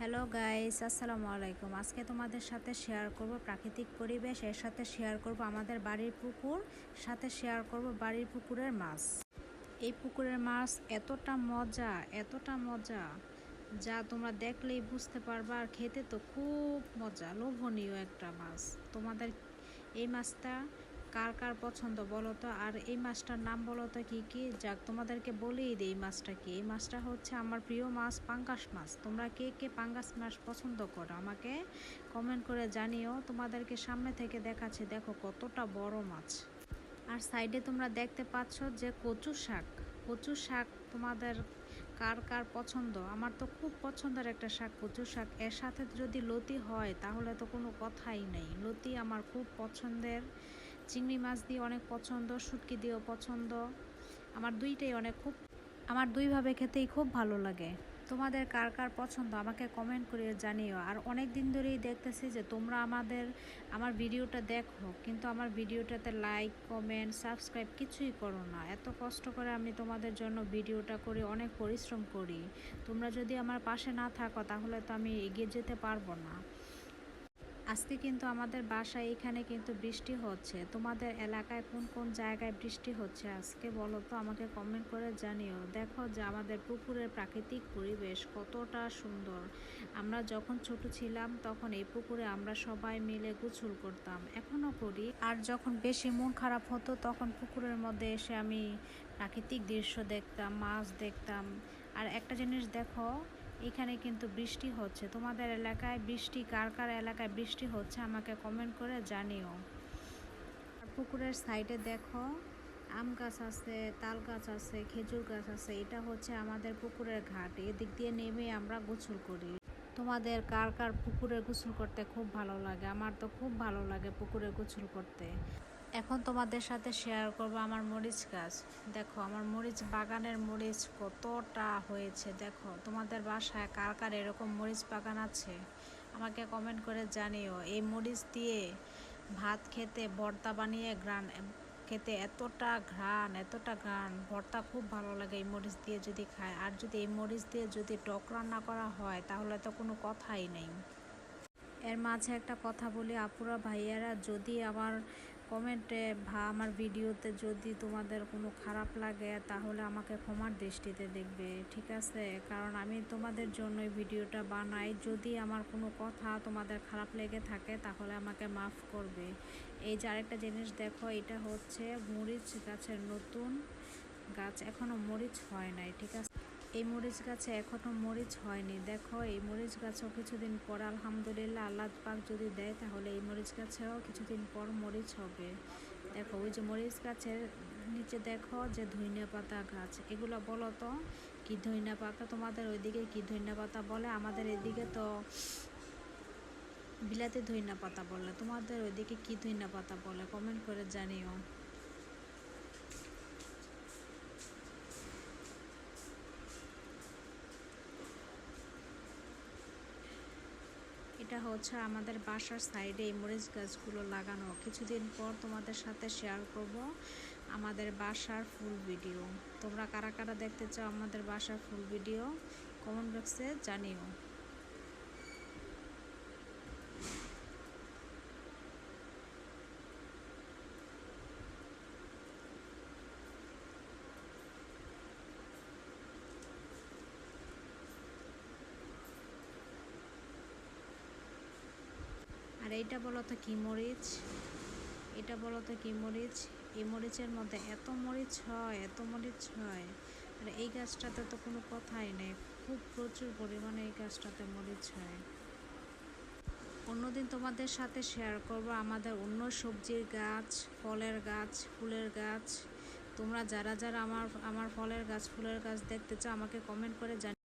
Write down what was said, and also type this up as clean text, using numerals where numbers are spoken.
Hello guys, আসসালামু আলাইকুম। আজকে তোমাদের সাথে শেয়ার করব প্রাকৃতিক পরিবেশ, এর সাথে শেয়ার করব আমাদের বাড়ির পুকুর, সাথে শেয়ার করব বাড়ির পুকুরের মাছ। এই পুকুরের মাছ এতটা মজা যা তোমরা দেখলেই বুঝতে পারবা, আর খেতে তো খুব মজা, লোভনীয় একটা মাছ। তোমাদের এই মাছটা কার কার পছন্দ বলো তো, আর এই মাছটার নাম বলো তো কী কী। যাক, তোমাদেরকে বলেই দিই এই মাছটা কি। এই মাছটা হচ্ছে আমার প্রিয় মাছ, পাঙ্গাস মাছ। তোমরা কে কে পাঙ্গাস মাছ পছন্দ করো আমাকে কমেন্ট করে জানিও। তোমাদেরকে সামনে থেকে দেখাচ্ছি, দেখো কতটা বড় মাছ। আর সাইডে তোমরা দেখতে পাচ্ছ যে কচু শাক তোমাদের কার কার পছন্দ। আমার তো খুব পছন্দের একটা শাক কচু শাক। এর সাথে যদি লতি হয় তাহলে তো কোনো কথাই নেই। লতি আমার খুব পছন্দের। চিংড়ি মাছ দিয়ে অনেক পছন্দ, শুটকি দিয়েও পছন্দ। আমার দুইভাবে খেতেই খুব ভালো লাগে। তোমাদের কার কার পছন্দ আমাকে কমেন্ট করে জানিও। আর অনেক দিন ধরেই দেখতেছি যে তোমরা আমার ভিডিওটা দেখো, কিন্তু আমার ভিডিওটাতে লাইক, কমেন্ট, সাবস্ক্রাইব কিছুই করো না। এত কষ্ট করে আমি তোমাদের জন্য ভিডিওটা করি, অনেক পরিশ্রম করি। তোমরা যদি আমার পাশে না থাকো তাহলে তো আমি এগিয়ে যেতে পারবো না। আজকে কিন্তু আমাদের বাসায় এখানে কিন্তু বৃষ্টি হচ্ছে। তোমাদের এলাকায় কোন কোন জায়গায় বৃষ্টি হচ্ছে আজকে বলো তো, আমাকে কমেন্ট করে জানিও। দেখো যে আমাদের পুকুরের প্রাকৃতিক পরিবেশ কতটা সুন্দর। আমরা যখন ছোট ছিলাম তখন এই পুকুরে আমরা সবাই মিলে গোসল করতাম, এখনও করি। আর যখন বেশি মন খারাপ হতো তখন পুকুরের মধ্যে এসে আমি প্রাকৃতিক দৃশ্য দেখতাম, মাছ দেখতাম। আর একটা জিনিস দেখো, এখানে কিন্তু বৃষ্টি হচ্ছে। তোমাদের এলাকায় কার কার এলাকায় বৃষ্টি হচ্ছে আমাকে কমেন্ট করে জানিও। আর পুকুরের সাইডে দেখো আম গাছ আছে, তাল গাছ আছে, খেজুর গাছ আছে। এটা হচ্ছে আমাদের পুকুরের ঘাট, এদিক দিয়ে নেমে আমরা গোসল করি। তোমাদের কার কার পুকুরে গোসল করতে খুব ভালো লাগে? আমার তো খুব ভালো লাগে পুকুরে গোসল করতে। এখন তোমাদের সাথে শেয়ার করব আমার মরিচ গাছ। দেখো আমার মরিচ বাগানের মরিচ কতটা হয়েছে। দেখো তোমাদের বাসায় কার কার এরকম মরিচ বাগান আছে আমাকে কমেন্ট করে জানিও। এই মরিচ দিয়ে ভাত খেতে, ভর্তা বানিয়ে খেতে এতটা ঘ্রাণ, ভর্তা খুব ভালো লাগে এই মরিচ দিয়ে যদি খায়। আর যদি এই মরিচ দিয়ে যদি টক রান্না করা হয় তাহলে তো কোনো কথাই নেই। এর মাঝে একটা কথা বলি, আপুরা ভাইয়ারা, যদি আমার কমেন্টে বা আমার ভিডিওতে যদি তোমাদের কোনো খারাপ লাগে তাহলে আমাকে ক্ষমার দৃষ্টিতে দেখবে, ঠিক আছে? কারণ আমি তোমাদের জন্যই ভিডিওটা বানাই। যদি আমার কোনো কথা তোমাদের খারাপ লেগে থাকে তাহলে আমাকে মাফ করবে। এই যে আরেকটা জিনিস দেখো, এটা হচ্ছে মরিচ গাছের নতুন গাছ, এখনও মরিচ হয় নাই, ঠিক আছে? এই মরিচ গাছে এখনও মরিচ হয়নি। দেখো এই মরিচ গাছও কিছুদিন পর আলহামদুলিল্লাহ আল্লাহ পাক যদি দেয় তাহলে এই মরিচ গাছেও কিছুদিন পর মরিচ হবে। দেখো ওই যে মরিচ গাছের নিচে দেখো যে ধইনা পাতা গাছ। এগুলো বলো তো কি ধইনা পাতা? তোমাদের ওইদিকে কি ধইনা পাতা বলে? আমাদের এদিকে তো বিলাতি ধইনা পাতা বলে। তোমাদের ওইদিকে কি ধইনা পাতা বলে কমেন্ট করে জানিও। এটা হচ্ছে আমাদের বাসার সাইডে এই মরিচ গাছগুলো লাগানো। কিছুদিন পর তোমাদের সাথে শেয়ার করব আমাদের বাসার ফুল ভিডিও। তোমরা কারা কারা দেখতে চাও আমাদের বাসার ফুল ভিডিও কমেন্ট বক্সে জানিও। আর এইটা বলো তো কি মরিচ? এটা বলো তো কি মরিচ? এই মরিচের মধ্যে এত মরিচ হয়। আর এই গাছটাতে তো কোনো কথাই নেই, খুব প্রচুর পরিমাণে এই গাছটাতে মরিচ হয়। অন্যদিন তোমাদের সাথে শেয়ার করব আমাদের অন্য সবজির গাছ, ফলের গাছ, ফুলের গাছ। তোমরা যারা যারা আমার ফলের গাছ, ফুলের গাছ দেখতে চাও আমাকে কমেন্ট করে জানিও।